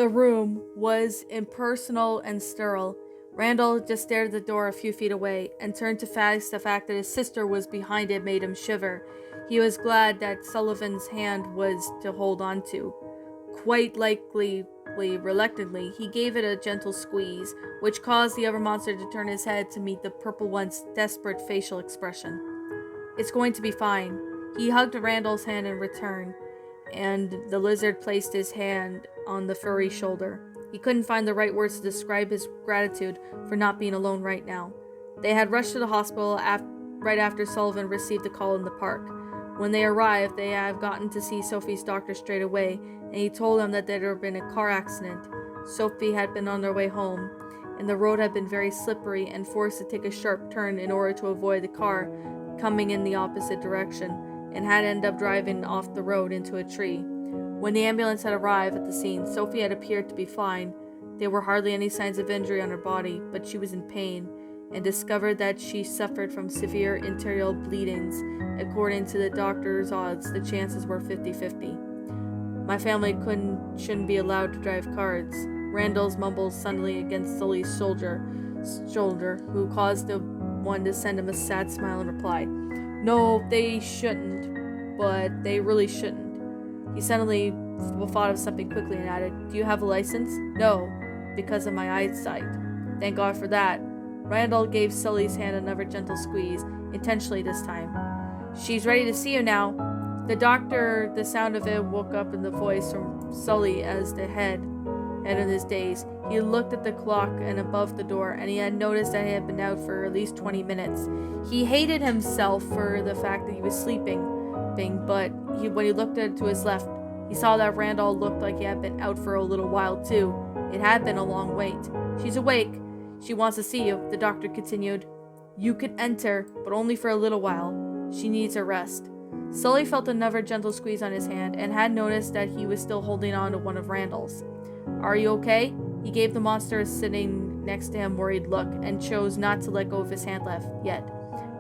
The room was impersonal and sterile. Randall just stared at the door a few feet away and turned to face the fact that his sister was behind it made him shiver. He was glad that Sullivan's hand was to hold on to. Quite likely, reluctantly, he gave it a gentle squeeze, which caused the other monster to turn his head to meet the purple one's desperate facial expression. "It's going to be fine." He hugged Randall's hand in return, and the lizard placed his hand on the furry shoulder. He couldn't find the right words to describe his gratitude for not being alone right now. They had rushed to the hospital right after Sullivan received a call in the park. When they arrived, they had gotten to see Sophie's doctor straight away, and he told them that there had been a car accident. Sophie had been on their way home, and the road had been very slippery and forced to take a sharp turn in order to avoid the car coming in the opposite direction, and had ended up driving off the road into a tree. When the ambulance had arrived at the scene, Sophie had appeared to be fine. There were hardly any signs of injury on her body, but she was in pain, and discovered that she suffered from severe arterial bleedings. According to the doctor's odds, the chances were 50-50. "My family shouldn't be allowed to drive cars," Randall's mumbled suddenly against Sully's shoulder, who caused the one to send him a sad smile and reply, "No, they shouldn't, but they really shouldn't." He suddenly thought of something quickly and added, "Do you have a license?" "No, because of my eyesight." "Thank God for that." Randall gave Sully's hand another gentle squeeze, intentionally this time. "She's ready to see you now." The sound of it woke up in the voice from Sully as the head of his days. He looked at the clock and above the door, and he had noticed that he had been out for at least 20 minutes. He hated himself for the fact that he was sleeping, but when he looked to his left, he saw that Randall looked like he had been out for a little while too. It had been a long wait. "She's awake. She wants to see you," the doctor continued. "You could enter, but only for a little while. She needs a rest." Sully felt another gentle squeeze on his hand and had noticed that he was still holding on to one of Randall's. "Are you okay?" He gave the monster sitting next to him a worried look and chose not to let go of his hand yet.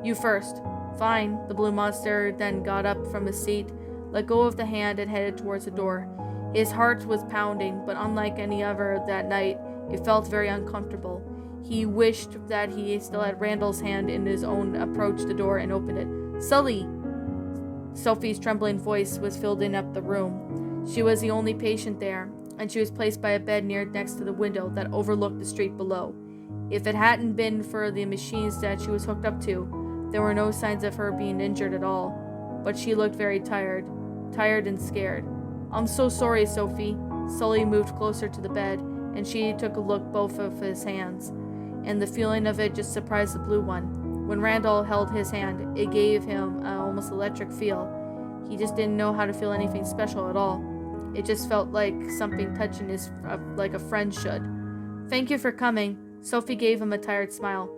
"You first." "Fine." The blue monster then got up from his seat, let go of the hand, and headed towards the door. His heart was pounding, but unlike any other that night, it felt very uncomfortable. He wished that he still had Randall's hand in his own, approached the door and opened it. "Sully!" Sophie's trembling voice was filling up the room. She was the only patient there, and she was placed by a bed next to the window that overlooked the street below. If it hadn't been for the machines that she was hooked up to, there were no signs of her being injured at all. But she looked very tired and scared. "I'm so sorry, Sophie." Sully moved closer to the bed, and she took a look both of his hands, and the feeling of it just surprised the blue one. When Randall held his hand, it gave him an almost electric feel. He just didn't know how to feel anything special at all. It just felt like something touching his like a friend should. "Thank you for coming." Sophie gave him a tired smile.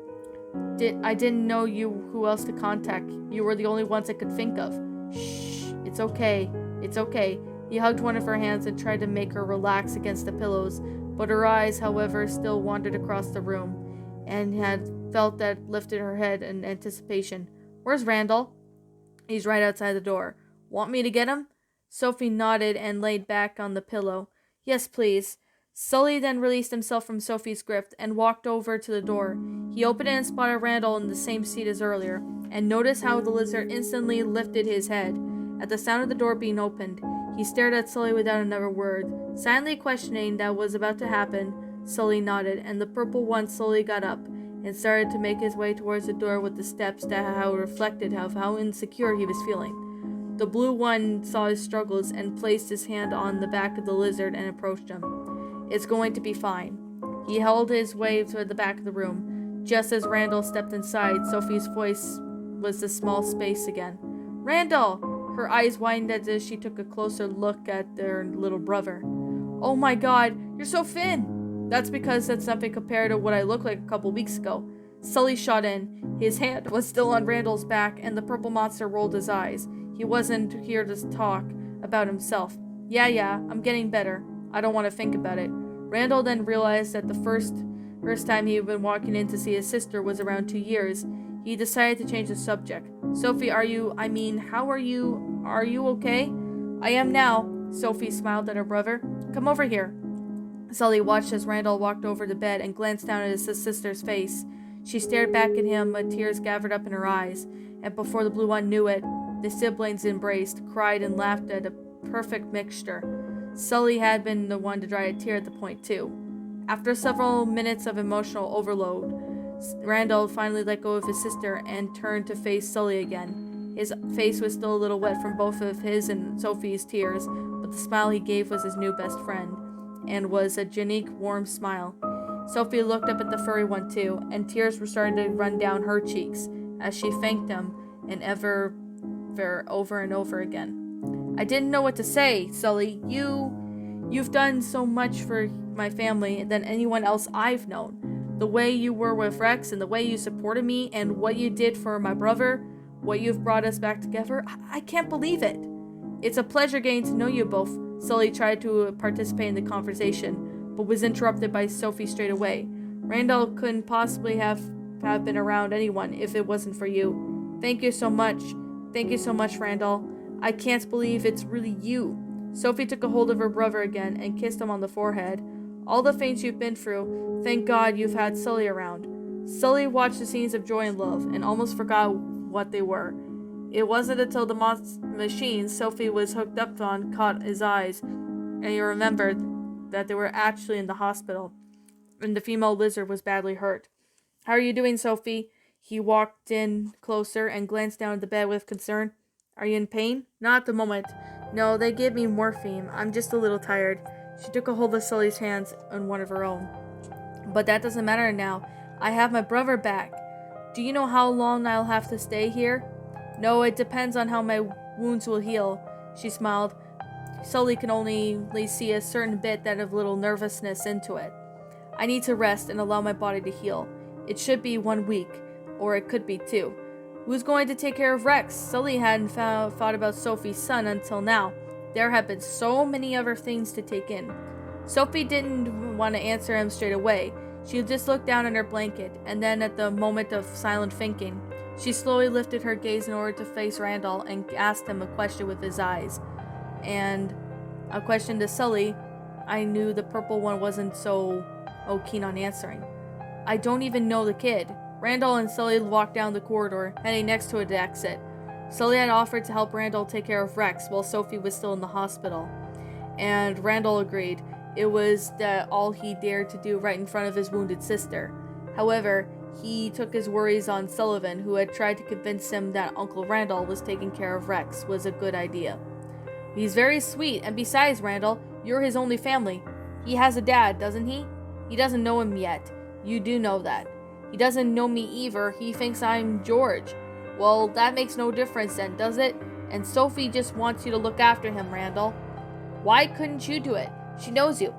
I didn't know who else to contact. You were the only ones I could think of." "Shh, it's okay. It's okay." He hugged one of her hands and tried to make her relax against the pillows, but her eyes, however, still wandered across the room, and had felt that lifted her head in anticipation. "Where's Randall?" "He's right outside the door." "Want me to get him?" Sophie nodded and laid back on the pillow. "Yes, please." Sully then released himself from Sophie's grip and walked over to the door. He opened it and spotted Randall in the same seat as earlier, and noticed how the lizard instantly lifted his head. At the sound of the door being opened, he stared at Sully without another word. Silently questioning that was about to happen, Sully nodded, and the purple one slowly got up and started to make his way towards the door with the steps that reflected of how insecure he was feeling. The blue one saw his struggles and placed his hand on the back of the lizard and approached him. "It's going to be fine." He held his way toward the back of the room. Just as Randall stepped inside, Sophie's voice was the small space again. "Randall!" Her eyes widened as she took a closer look at their little brother. "Oh my God, you're so thin!" "That's because that's nothing compared to what I looked like a couple weeks ago." Sully shot in. His hand was still on Randall's back, and the purple monster rolled his eyes. He wasn't here to talk about himself. Yeah, I'm getting better. I don't want to think about it." Randall then realized that the first time he had been walking in to see his sister was around 2 years. He decided to change the subject. "Sophie, how are you? Are you okay?" "I am now." Sophie smiled at her brother. "Come over here." Sully watched as Randall walked over the bed and glanced down at his sister's face. She stared back at him with tears gathered up in her eyes, and before the blue one knew it, the siblings embraced, cried, and laughed at a perfect mixture. Sully had been the one to dry a tear at the point, too. After several minutes of emotional overload, Randall finally let go of his sister and turned to face Sully again. His face was still a little wet from both of his and Sophie's tears, but the smile he gave was his new best friend, and was a unique, warm smile. Sophie looked up at the furry one too, and tears were starting to run down her cheeks as she thanked him over and over again. I didn't know what to say, Sully. You've done so much for my family than anyone else I've known. The way you were with Rex and the way you supported me and what you did for my brother, what you've brought us back together, I can't believe it. It's a pleasure getting to know you both. Sully tried to participate in the conversation, but was interrupted by Sophie straight away. Randall couldn't possibly have been around anyone if it wasn't for you. Thank you so much. Thank you so much, Randall. I can't believe it's really you. Sophie took a hold of her brother again and kissed him on the forehead. All the things you've been through, thank God you've had Sully around. Sully watched the scenes of joy and love and almost forgot what they were. It wasn't until the machine Sophie was hooked up on caught his eyes, and he remembered that they were actually in the hospital, and the female lizard was badly hurt. How are you doing, Sophie? He walked in closer and glanced down at the bed with concern. Are you in pain? Not at the moment. No, they gave me morphine. I'm just a little tired. She took a hold of Sully's hands and one of her own. But that doesn't matter now. I have my brother back. Do you know how long I'll have to stay here? No, it depends on how my wounds will heal. She smiled. Sully can only see a certain bit that of little nervousness into it. I need to rest and allow my body to heal. It should be 1 week, or it could be 2. Who's going to take care of Rex? Sully hadn't thought about Sophie's son until now. There had been so many other things to take in. Sophie didn't want to answer him straight away. She just looked down at her blanket, and then at the moment of silent thinking, she slowly lifted her gaze in order to face Randall and asked him a question with his eyes. And a question to Sully, I knew the purple one wasn't so keen on answering. I don't even know the kid. Randall and Sully walked down the corridor, heading next to the exit. Sully had offered to help Randall take care of Rex while Sophie was still in the hospital, and Randall agreed. It was all he dared to do right in front of his wounded sister. However, he took his worries on Sullivan, who had tried to convince him that Uncle Randall was taking care of Rex was a good idea. He's very sweet, and besides, Randall, you're his only family. He has a dad, doesn't he? He doesn't know him yet. You do know that. He doesn't know me either. He thinks I'm George. Well, that makes no difference then, does it? And Sophie just wants you to look after him, Randall. Why couldn't you do it? She knows you.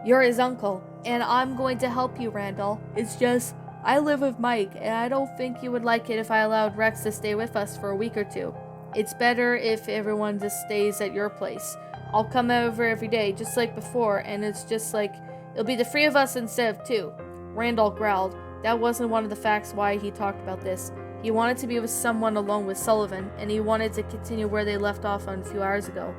You're his uncle, and I'm going to help you, Randall. It's just, I live with Mike, and I don't think you would like it if I allowed Rex to stay with us for a week or 2. It's better if everyone just stays at your place. I'll come over every day, just like before, and it's just like, it'll be the 3 of us instead of 2. Randall growled. That wasn't one of the facts why he talked about this. He wanted to be with someone alone with Sullivan, and he wanted to continue where they left off a few hours ago.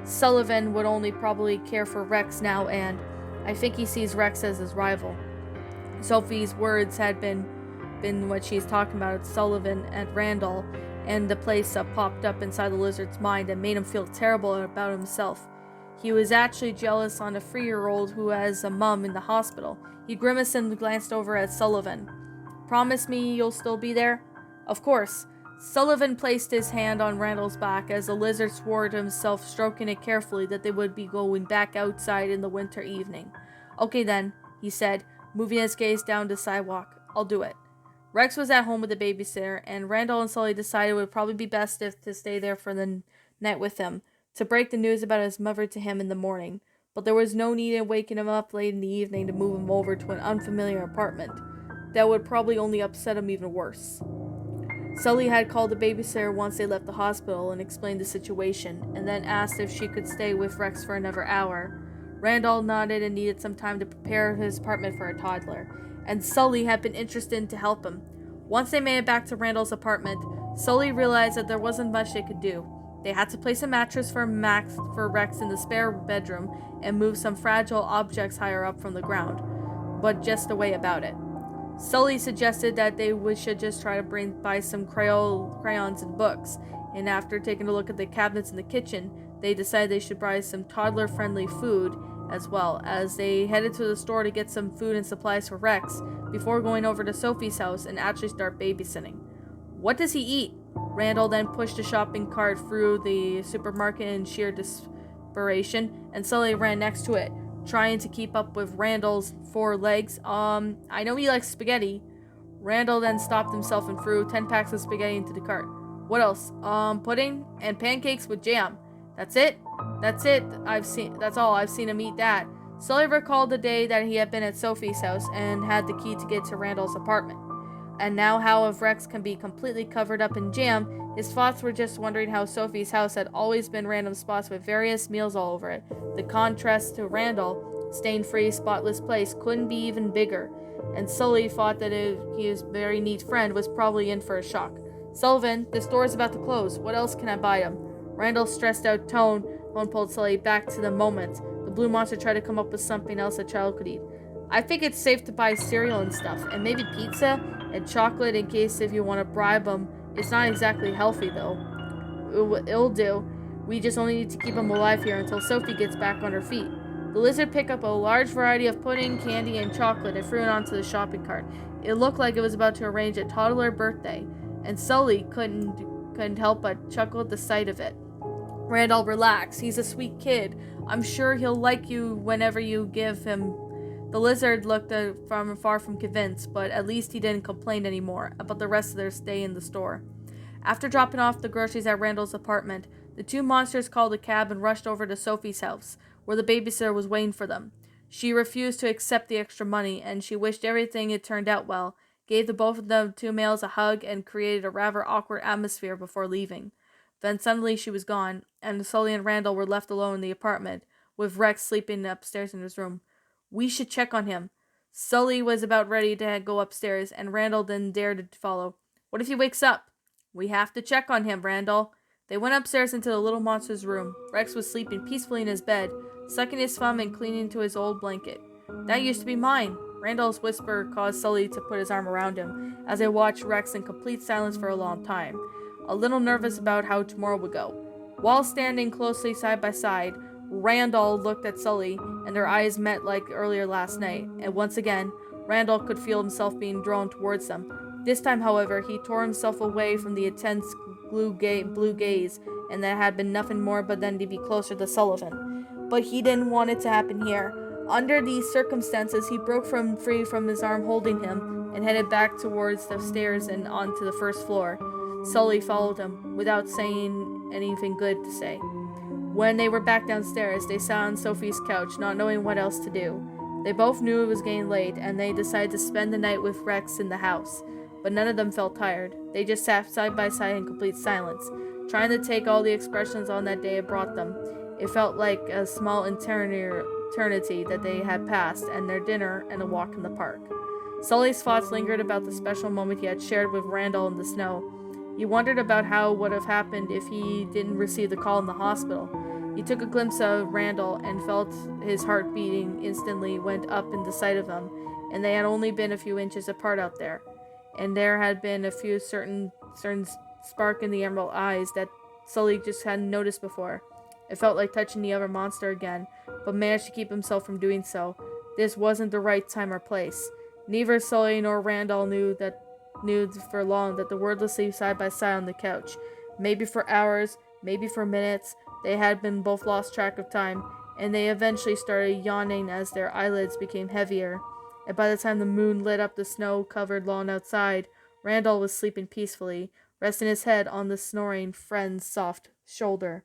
Sullivan would only probably care for Rex now, and I think he sees Rex as his rival. Sophie's words had been what she's talking about, Sullivan and Randall, and the place popped up inside the lizard's mind and made him feel terrible about himself. He was actually jealous on a 3-year-old who has a mum in the hospital. He grimaced and glanced over at Sullivan. Promise me you'll still be there? Of course. Sullivan placed his hand on Randall's back as the lizard swore to himself, stroking it carefully, that they would be going back outside in the winter evening. Okay then, he said, moving his gaze down the sidewalk. I'll do it. Rex was at home with the babysitter, and Randall and Sully decided it would probably be best to stay there for the night with him, to break the news about his mother to him in the morning. But there was no need in waking him up late in the evening to move him over to an unfamiliar apartment. That would probably only upset him even worse. Sully had called the babysitter once they left the hospital and explained the situation, and then asked if she could stay with Rex for another hour. Randall nodded and needed some time to prepare his apartment for a toddler, and Sully had been interested to help him. Once they made it back to Randall's apartment, Sully realized that there wasn't much they could do. They had to place a mattress for Rex in the spare bedroom and move some fragile objects higher up from the ground, but just a way about it. Sully suggested that should just try to buy some crayons and books, and after taking a look at the cabinets in the kitchen, they decided they should buy some toddler-friendly food as well, as they headed to the store to get some food and supplies for Rex before going over to Sophie's house and actually start babysitting. What does he eat? Randall then pushed a shopping cart through the supermarket in sheer desperation, and Sully ran next to it, trying to keep up with Randall's 4 legs. I know he likes spaghetti. Randall then stopped himself and threw 10 packs of spaghetti into the cart. What else? Pudding and pancakes with jam. That's it? That's all. I've seen him eat that. Sully recalled the day that he had been at Sophie's house and had the key to get to Randall's apartment. And now how if Rex can be completely covered up in jam, his thoughts were just wondering how Sophie's house had always been random spots with various meals all over it. The contrast to Randall, stain-free, spotless place, couldn't be even bigger, and Sully thought that his very neat friend was probably in for a shock. Sullivan, the store is about to close. What else can I buy him? Randall's stressed-out tone pulled Sully back to the moment. The blue monster tried to come up with something else a child could eat. I think it's safe to buy cereal and stuff, and maybe pizza and chocolate in case if you want to bribe him. It's not exactly healthy, though. It'll do. We just only need to keep him alive here until Sophie gets back on her feet. The lizard picked up a large variety of pudding, candy, and chocolate and threw it onto the shopping cart. It looked like it was about to arrange a toddler birthday, and Sully couldn't help but chuckle at the sight of it. Randall, relax. He's a sweet kid. I'm sure he'll like you whenever you give him. The lizard looked far from convinced, but at least he didn't complain anymore about the rest of their stay in the store. After dropping off the groceries at Randall's apartment, the 2 monsters called a cab and rushed over to Sophie's house, where the babysitter was waiting for them. She refused to accept the extra money, and she wished everything had turned out well, gave both of the 2 males a hug, and created a rather awkward atmosphere before leaving. Then suddenly she was gone, and Sully and Randall were left alone in the apartment, with Rex sleeping upstairs in his room. We should check on him. Sully was about ready to go upstairs, and Randall didn't dare to follow. What if he wakes up? We have to check on him, Randall. They went upstairs into the little monster's room. Rex was sleeping peacefully in his bed, sucking his thumb and clinging to his old blanket. That used to be mine. Randall's whisper caused Sully to put his arm around him, as they watched Rex in complete silence for a long time, a little nervous about how tomorrow would go. While standing closely side by side, Randall looked at Sully, and their eyes met like earlier last night, and once again, Randall could feel himself being drawn towards them. This time, however, he tore himself away from the intense blue gaze, and there had been nothing more but then to be closer to Sullivan. But he didn't want it to happen here. Under these circumstances, he broke free from his arm holding him, and headed back towards the stairs and onto the first floor. Sully followed him, without saying anything good to say. When they were back downstairs, they sat on Sophie's couch, not knowing what else to do. They both knew it was getting late, and they decided to spend the night with Rex in the house. But none of them felt tired. They just sat side by side in complete silence, trying to take all the expressions on that day it brought them. It felt like a small eternity that they had passed, and their dinner and a walk in the park. Sully's thoughts lingered about the special moment he had shared with Randall in the snow. He wondered about how it would have happened if he didn't receive the call in the hospital. He took a glimpse of Randall and felt his heart beating instantly went up in the sight of them, and they had only been a few inches apart out there. And there had been a few certain spark in the emerald eyes that Sully just hadn't noticed before. It felt like touching the other monster again, but managed to keep himself from doing so. This wasn't the right time or place. Neither Sully nor Randall knew for long that they wordlessly side by side on the couch. Maybe for hours, maybe for minutes, they had been both lost track of time, and they eventually started yawning as their eyelids became heavier. And by the time the moon lit up the snow-covered lawn outside, Randall was sleeping peacefully, resting his head on the snoring friend's soft shoulder.